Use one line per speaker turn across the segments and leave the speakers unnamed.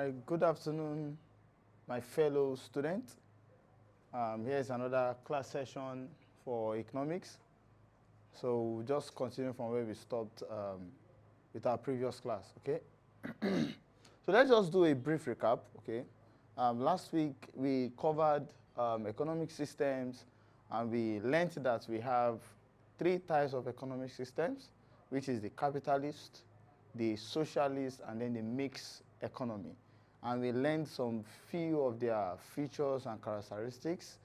right, good afternoon, my fellow students. Here's another class session for economics. So we'll just continue from where we stopped with our previous class, okay? So let's just do a brief recap, okay? Last week we covered economic systems, and we learned that we have three types of economic systems, which is the capitalist, the socialist, and then the mixed economy. And we learned some few of their features and characteristics,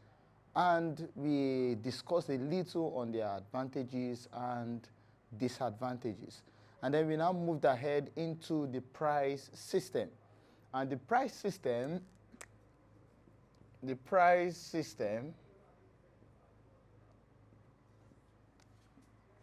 and we discussed a little on their advantages and disadvantages. And then we now moved ahead into the price system. And the price system,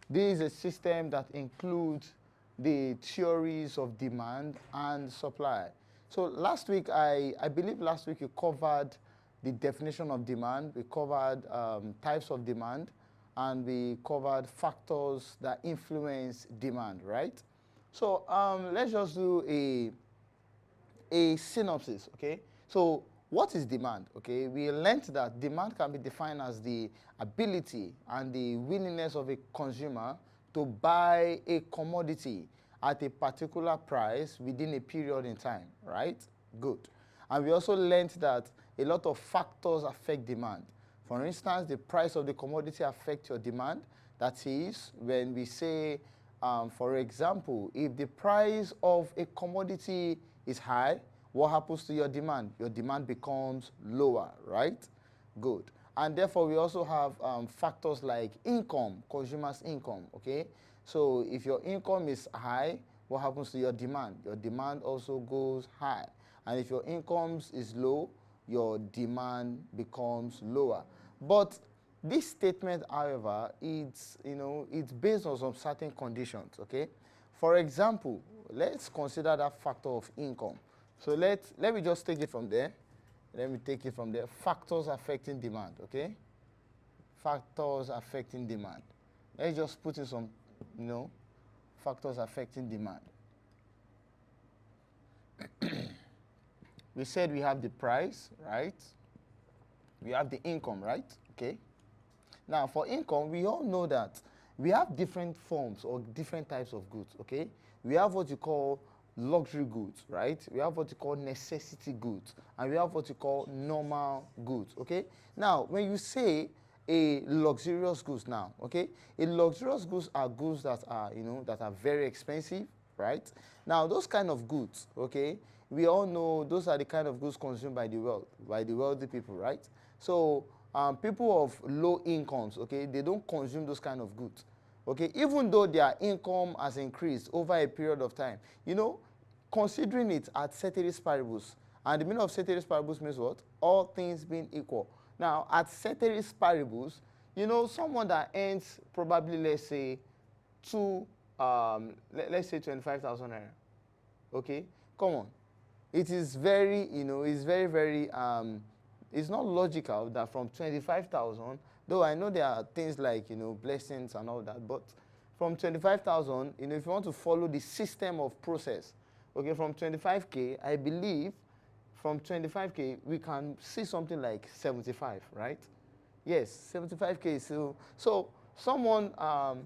this is a system that includes the theories of demand and supply. So last week, I believe last week you covered the definition of demand, we covered types of demand, and we covered factors that influence demand, right? So let's just do a synopsis, okay? So what is demand, okay? We learned that demand can be defined as the ability and the willingness of a consumer to buy a commodity at a particular price within a period in time, right? Good. And we also learned that a lot of factors affect demand. For instance, the price of the commodity affects your demand. That is, when we say, for example, if the price of a commodity is high, what happens to your demand? Your demand becomes lower, right? Good. And therefore, we also have factors like income, consumers' income, okay? So if your income is high, what happens to your demand? Your demand also goes high. And if your income is low, your demand becomes lower. But this statement, however, it's based on some certain conditions, okay? For example, let's consider that factor of income. So let me just take it from there. Let me take it from there. Factors affecting demand, okay? Factors affecting demand. Let's just put in some, factors affecting demand. We said we have the price, right? We have the income, right? Okay. Now, for income, we all know that we have different forms or different types of goods, okay? We have what you call luxury goods, right? We have what you call necessity goods, and we have what you call normal goods, okay? Now, when you say a luxurious goods now, okay? A luxurious goods are goods that are, that are very expensive, right? Now, those kind of goods, okay? We all know those are the kind of goods consumed by the wealthy people, right? So, people of low incomes, okay, they don't consume those kind of goods, okay? Even though their income has increased over a period of time, considering it at ceteris paribus, and the meaning of ceteris paribus means what? All things being equal. Now, at ceteris paribus, someone that earns probably, let's say, let's say 25,000 naira, okay? Come on. It is very, it's very, very, it's not logical that from 25,000, though I know there are things like, blessings and all that, but from 25,000, if you want to follow the system of process, okay, from 25K, I believe from 25K, we can see something like 75, right? Yes, 75K is still. So someone,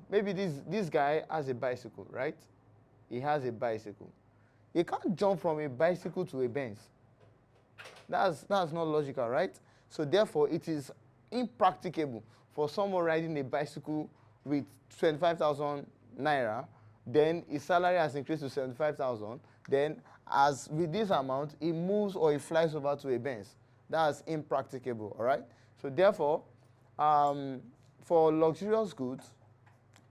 maybe this guy has a bicycle, right? He has a bicycle. He can't jump from a bicycle to a Benz. That's not logical, right? So therefore, it is impracticable for someone riding a bicycle with 25,000 naira, then his salary has increased to 75,000, then as with this amount, he moves or he flies over to a Benz. That's impracticable, all right? So therefore, for luxurious goods,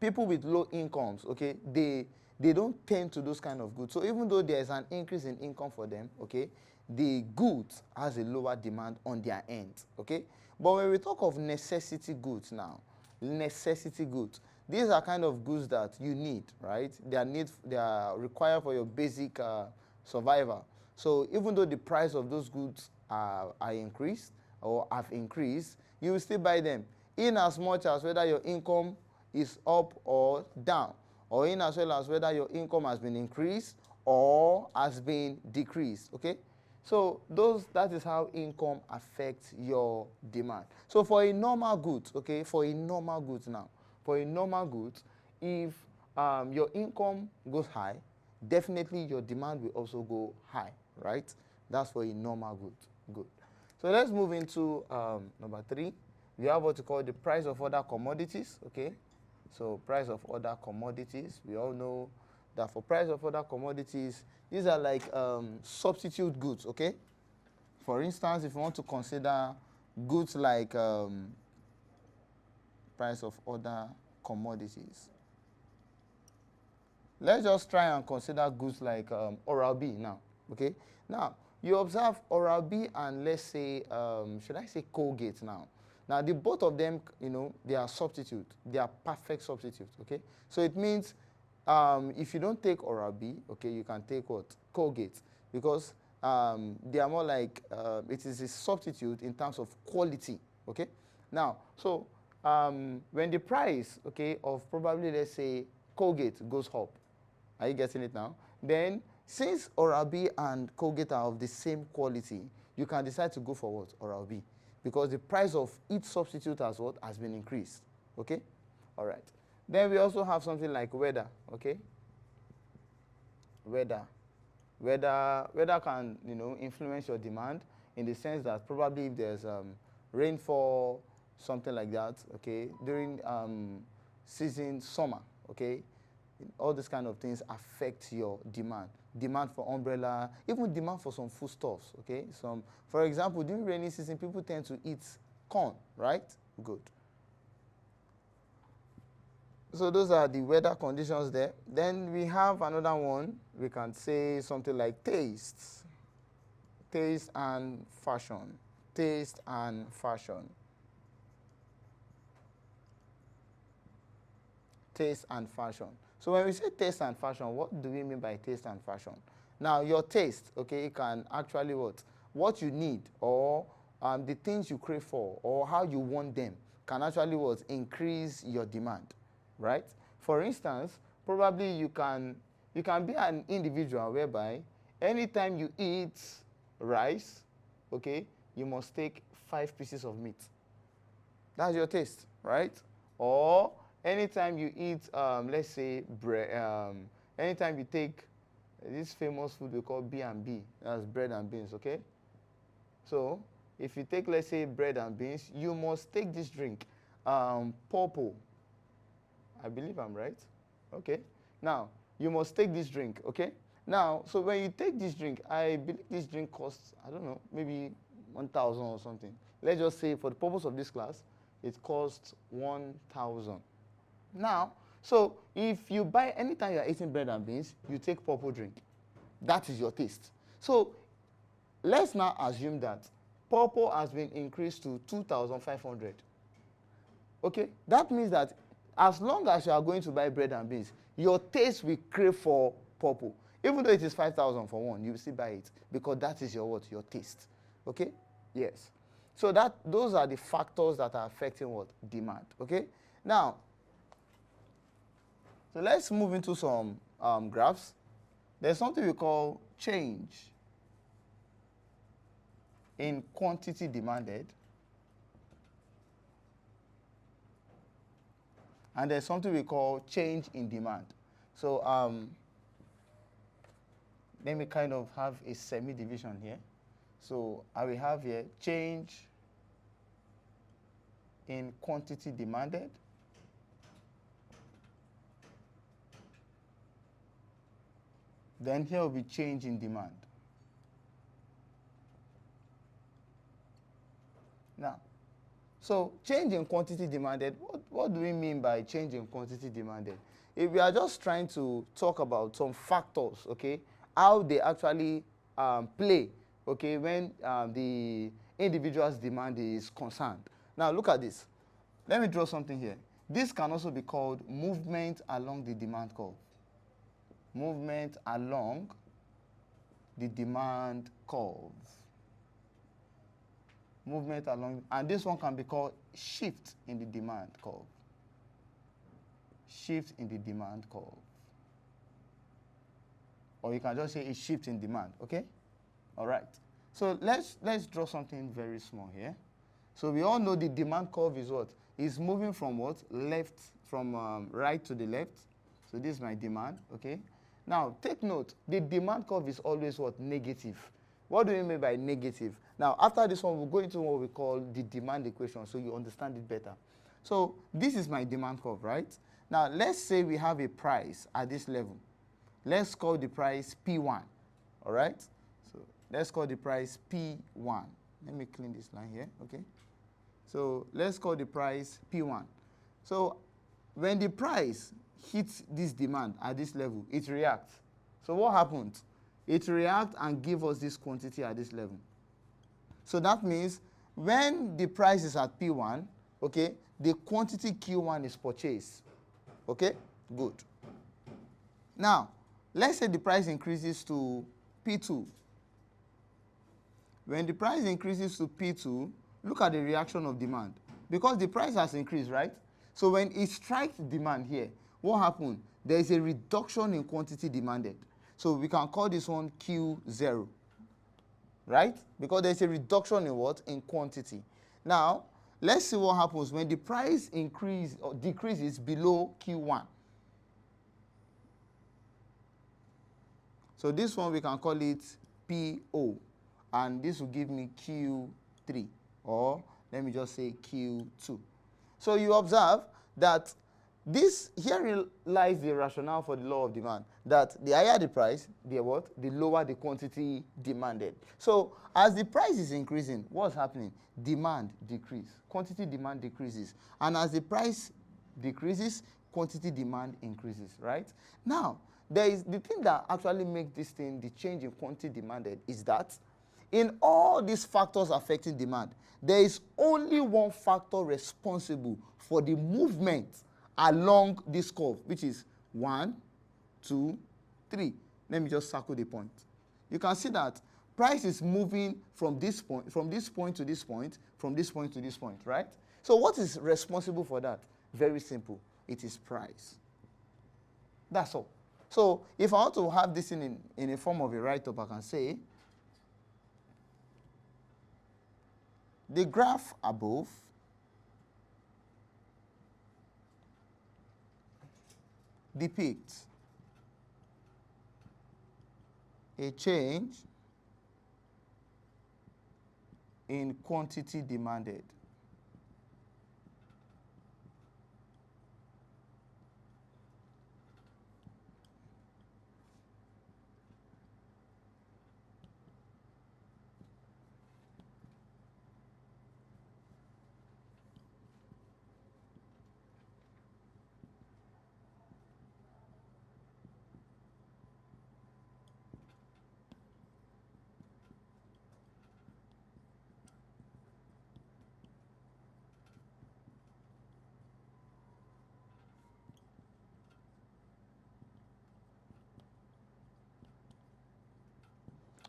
people with low incomes, okay, they don't tend to those kind of goods. So even though there's an increase in income for them, okay, the goods has a lower demand on their end, okay? But when we talk of necessity goods now, necessity goods, these are kind of goods that you need, right? They are required for your basic survival. So even though the price of those goods are increased or have increased, you will still buy them, in as much as whether your income is up or down, or in as well as whether your income has been increased or has been decreased, okay? So that is how income affects your demand. So for a normal goods, okay, for a normal goods now, for a normal goods, if your income goes high, definitely your demand will also go high, right? That's for a normal goods. Good. So let's move into number 3. We have what we call the price of other commodities, okay? So price of other commodities, we all know that for price of other commodities, these are like substitute goods, okay? For instance, if you want to consider goods like price of other commodities, let's just try and consider goods like Oral-B now, okay? Now, you observe Oral-B and let's say, should I say Colgate now? Now, the both of them, you know, they are substitute. They are perfect substitutes, okay? So it means if you don't take Oral-B, okay, you can take what? Colgate, because they are more like, it is a substitute in terms of quality, okay? Now, so when the price, okay, of probably, let's say, Colgate goes up, are you getting it now? Then, since Oral-B and Colgate are of the same quality, you can decide to go for what? Oral-B. Because the price of each substitute has what? Has been increased. Okay? All right. Then we also have something like weather. Okay? Weather can, you know, influence your demand in the sense that probably if there's rainfall, something like that, okay, during season summer, okay, all these kind of things affect your demand. Demand for umbrella, even demand for some foodstuffs, okay? For example, during rainy season, people tend to eat corn, right? Good. So those are the weather conditions there. Then we have another one. We can say something like taste. Taste and fashion. Taste and fashion. Taste and fashion. So when we say taste and fashion, what do we mean by taste and fashion? Now, your taste, okay, it can actually what you need, or the things you crave for, or how you want them, can actually increase your demand, right? For instance, probably you can be an individual whereby anytime you eat rice, okay, you must take 5 pieces of meat. That's your taste, right? Or anytime you eat, let's say, bread, anytime you take this famous food we call B&B, that's bread and beans, okay? So if you take, let's say, bread and beans, you must take this drink, purple. I believe I'm right. Okay. Now, you must take this drink, okay? Now, so when you take this drink, I believe this drink costs, I don't know, maybe 1,000 or something. Let's just say for the purpose of this class, it costs 1,000. Now, so if you buy, anytime you are eating bread and beans, you take purple drink. That is your taste. So let's now assume that purple has been increased to 2,500. Okay? That means that as long as you are going to buy bread and beans, your taste will crave for purple. Even though it is 5,000 for one, you will still buy it because that is your what? Your taste. Okay? Yes. So those are the factors that are affecting what? Demand. Okay? Now, so let's move into some graphs. There's something we call change in quantity demanded. And there's something we call change in demand. So let me kind of have a semi-division here. So I will have here change in quantity demanded. Then here will be change in demand. Now, so change in quantity demanded, what do we mean by change in quantity demanded? If we are just trying to talk about some factors, okay, how they actually play, okay, when the individual's demand is concerned. Now, look at this. Let me draw something here. This can also be called movement along the demand curve. Movement along the demand curve. Movement along, and this one can be called shift in the demand curve. Shift in the demand curve. Or you can just say a shift in demand, okay? All right. So let's draw something very small here. So we all know the demand curve is what? Is moving from what? Left, from right to the left. So this is my demand, okay? Now, take note, the demand curve is always what? Negative. What do you mean by negative? Now, after this one, we'll go into what we call the demand equation so you understand it better. So this is my demand curve, right? Now, let's say we have a price at this level. Let's call the price P1, all right? So let's call the price P1. Let me clean this line here, okay? So let's call the price P1. So when the price hits this demand at this level, it reacts. So what happens? It reacts and gives us this quantity at this level. So that means when the price is at P1, okay, the quantity Q1 is purchased. Okay, good. Now, let's say the price increases to P2. When the price increases to P2, look at the reaction of demand. Because the price has increased, right? So when it strikes demand here, what happened? There is a reduction in quantity demanded. So we can call this one Q0, right? Because there's a reduction in what? In quantity. Now, let's see what happens when the price increase or decreases below Q1. So this one we can call it PO, and this will give me Q3, or let me just say Q2. So you observe that this here lies the rationale for the law of demand, that the higher the price, the what? The lower the quantity demanded. So as the price is increasing, what's happening? Demand decreases, quantity demand decreases. And as the price decreases, quantity demand increases, right? Now, there is the thing that actually makes this thing, the change in quantity demanded, is that in all these factors affecting demand, there is only one factor responsible for the movement along this curve, which is 1, 2, 3. Let me just circle the point. You can see that price is moving from this point to this point, from this point to this point, right? So what is responsible for that? Very simple. It is price. That's all. So if I want to have this in a form of a write-up, I can say the graph above depicts a change in quantity demanded.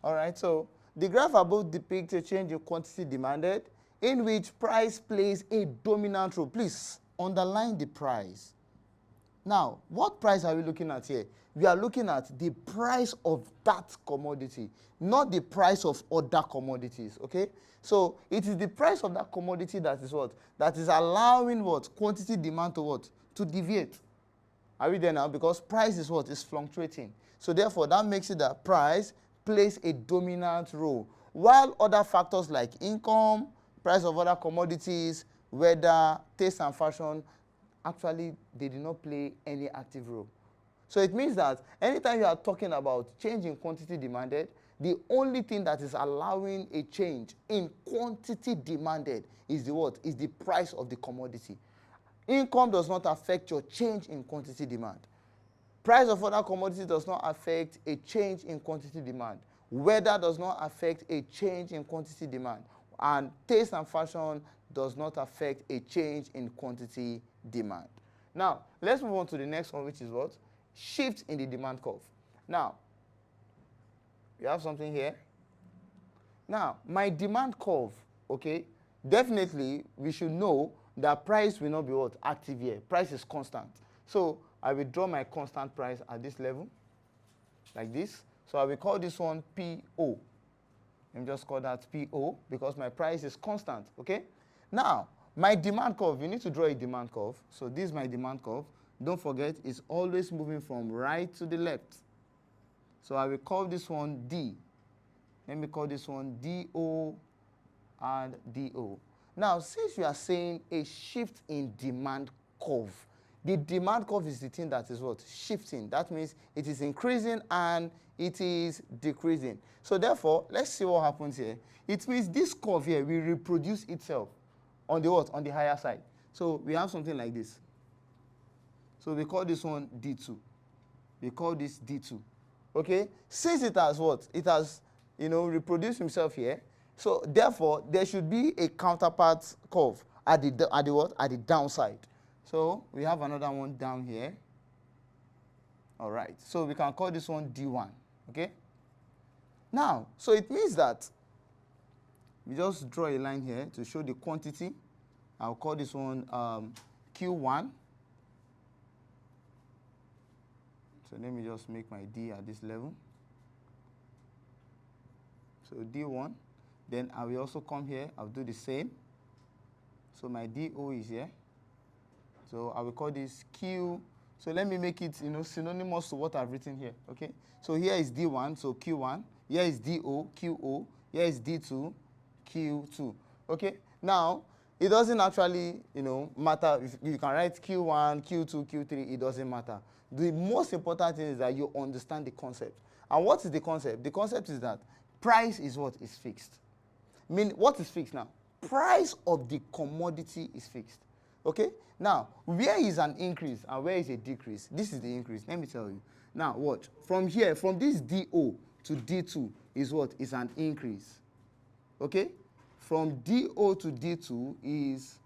All right, so the graph above depicts a change in quantity demanded in which price plays a dominant role. Please underline the price. Now, what price are we looking at here? We are looking at the price of that commodity, not the price of other commodities, okay? So it is the price of that commodity that is what? That is allowing what? Quantity demand to what? To deviate. Are we there now? Because price is what? Is fluctuating. So therefore, that makes it that price plays a dominant role, while other factors like income, price of other commodities, weather, taste and fashion, actually they do not play any active role. So it means that anytime you are talking about change in quantity demanded, the only thing that is allowing a change in quantity demanded is the what? Is the price of the commodity. Income does not affect your change in quantity demand. Price of other commodities does not affect a change in quantity demand. Weather does not affect a change in quantity demand. And taste and fashion does not affect a change in quantity demand. Now, let's move on to the next one, which is what? Shift in the demand curve. Now, you have something here. Now, my demand curve, okay, definitely we should know that price will not be what? Active here. Price is constant. So I will draw my constant price at this level, like this. So I will call this one PO. Let me just call that PO because my price is constant, okay? Now, my demand curve, you need to draw a demand curve. So this is my demand curve. Don't forget, it's always moving from right to the left. So I will call this one D. Let me call this one DO and DO. Now, since we are saying a shift in demand curve, the demand curve is the thing that is what? Shifting. That means it is increasing and it is decreasing. So therefore, let's see what happens here. It means this curve here will reproduce itself on the what? On the higher side. So we have something like this. So we call this one D2. We call this D2. Okay? Since it has what? It has, reproduced himself here. So therefore, there should be a counterpart curve at the what? At the downside. So we have another one down here. All right. So we can call this one D1. Okay? Now, so it means that we just draw a line here to show the quantity. I'll call this one Q1. So let me just make my D at this level. So D1. Then I will also come here. I'll do the same. So my DO is here. So I will call this Q. So let me make it, synonymous to what I've written here. Okay. So here is D1. So Q1. Here is DO. QO. Here is D2. Q2. Okay. Now it doesn't actually, matter if you can write Q1, Q2, Q3. It doesn't matter. The most important thing is that you understand the concept. And what is the concept? The concept is that price is what is fixed. What is fixed now? Price of the commodity is fixed. Okay? Now, where is an increase and where is a decrease? This is the increase. Let me tell you. Now, watch. From here, from this DO to D2 is what? Is an increase. Okay? From DO to D2 is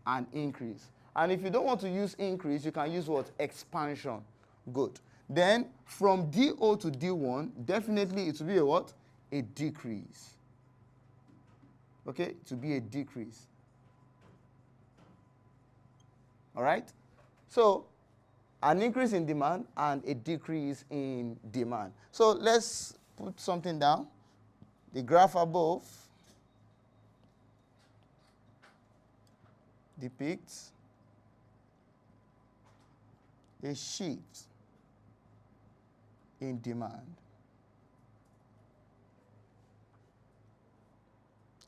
an increase. And if you don't want to use increase, you can use what? Expansion. Good. Then, from DO to D1, definitely it will be a what? A decrease. Okay? To be a decrease. All right? So, an increase in demand and a decrease in demand. So, let's put something down. The graph above depicts a shift in demand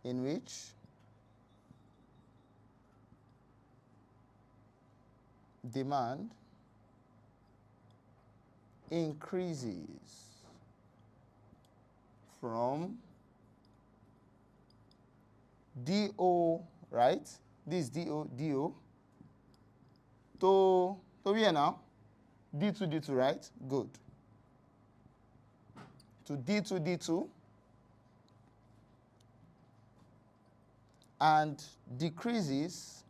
in which demand increases from DO, right? This DO, to here now, D2, right? Good. To D2, and decreases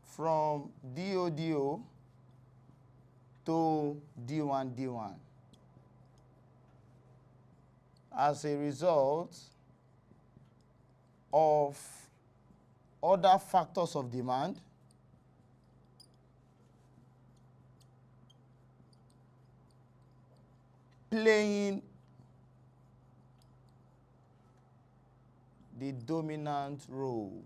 from DO to D1. As a result of other factors of demand playing the dominant role.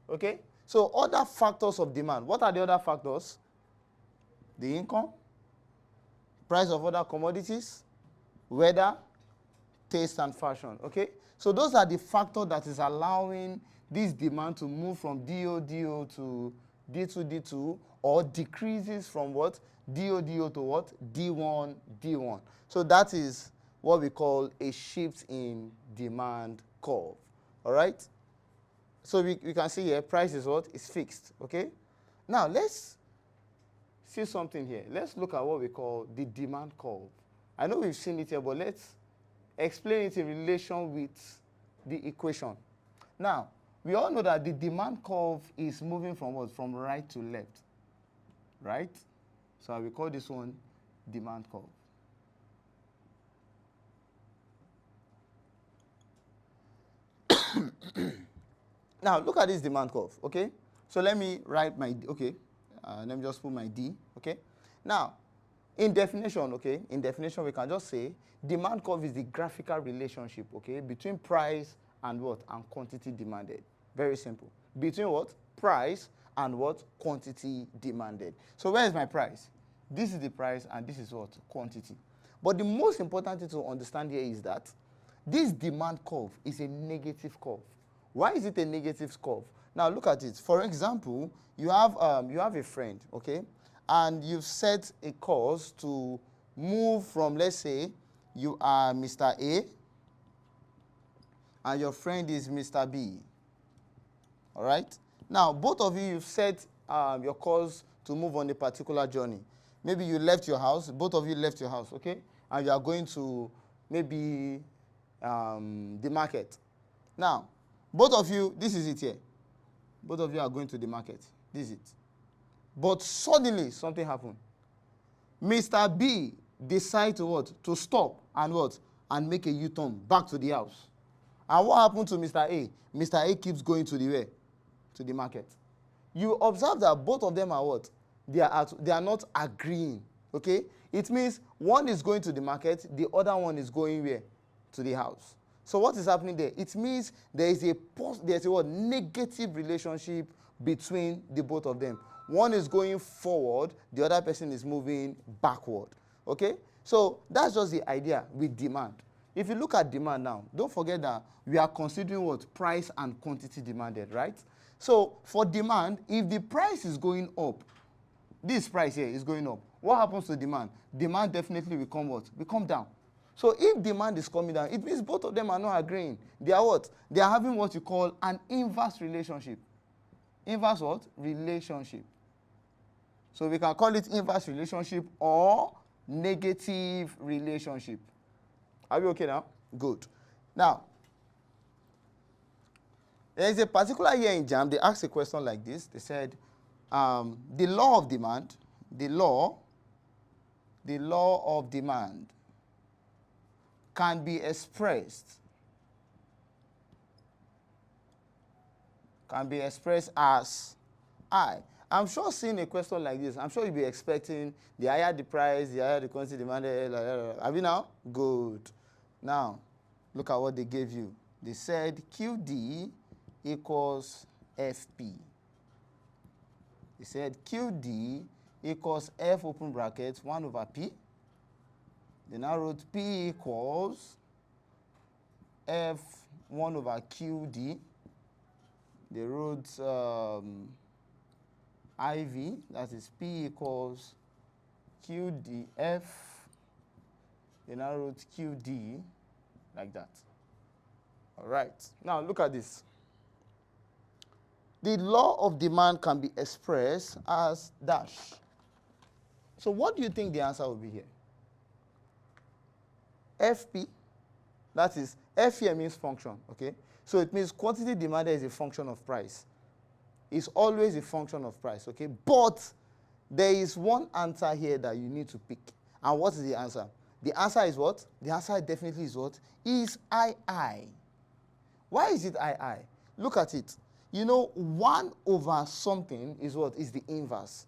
Okay? So other factors of demand. What are the other factors? The income, price of other commodities, weather, taste and fashion. Okay? So those are the factors that is allowing this demand to move from DO to D2, or decreases from what? DO to what? D1. So that is what we call a shift in demand curve. All right? So we can see here, price is what? Is fixed. Okay? Now, let's see something here. Let's look at what we call the demand curve. I know we've seen it here, but let's explain it in relation with the equation. Now, we all know that the demand curve is moving from what? From right to left. Right? So I will call this one demand curve. Now, look at this demand curve, okay? So let me write my, okay, Let me just put my D, okay? Now, in definition, okay, in definition, we can just say demand curve is the graphical relationship, okay, between price and what? And quantity demanded. Very simple. Between what? Price and what? Quantity demanded. So where is my price? This is the price and this is what? Quantity. But the most important thing to understand here is that this demand curve is a negative curve. Why is it a negative curve? Now look at it. For example, you have a friend, okay, and you've set a course to move from, let's say, you are Mr. A, and your friend is Mr. B. All right? Now, both of you, you've set your course to move on a particular journey. Maybe you left your house, both of you left your house, okay? And you are going to maybe the market. Now, both of you, this is it here. Both of you are going to the market. This is it. But suddenly, something happened. Mr. B decided to what? To stop and what? And make a U-turn back to the house. And what happened to Mr. A? Mr. A keeps going to the where? To the market. You observe that both of them are what? They are not agreeing. Okay? It means one is going to the market, the other one is going where? To the house. So what is happening there? It means there's a what? Negative relationship between the both of them. One is going forward, the other person is moving backward. Okay? So that's just the idea with demand. If you look at demand now, don't forget that we are considering what? Price and quantity demanded, right? So for demand, if the price is going up, this price here is going up, what happens to demand? Demand definitely will come what? Will come down. So if demand is coming down, it means both of them are not agreeing. They are what? They are having what you call an inverse relationship. Inverse what? Relationship. So we can call it inverse relationship or negative relationship. Are we okay now? Good. Now, there is a particular year in Jamb, they asked a question like this. They said, the law of demand, the law of demand can be expressed as I. I'm sure seeing a question like this, I'm sure you'll be expecting the higher the price, the higher the quantity demanded. Have you now? Good. Now, look at what they gave you. They said QD equals FP. They said QD equals F open bracket 1 over P. They now wrote P equals F 1 over QD. They wrote IV, that is P equals QDF. They now wrote QD like that. All right. Now look at this. The law of demand can be expressed as dash. So what do you think the answer will be here? FP, that is, F here means function, okay? So it means quantity demanded is a function of price. It's always a function of price, okay? But there is one answer here that you need to pick. And what is the answer? The answer is what? The answer definitely is what? Is II. Why is it II? Look at it. You know, 1 over something is what? Is the inverse.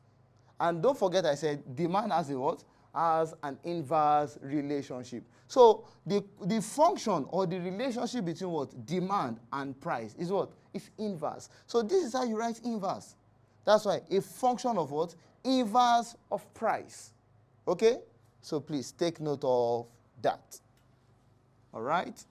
And don't forget I said demand has a what? Has an inverse relationship. So the function or the relationship between what? Demand and price is what? It's inverse. So this is how you write inverse. That's why a function of what? Inverse of price. Okay? So please take note of that. All right?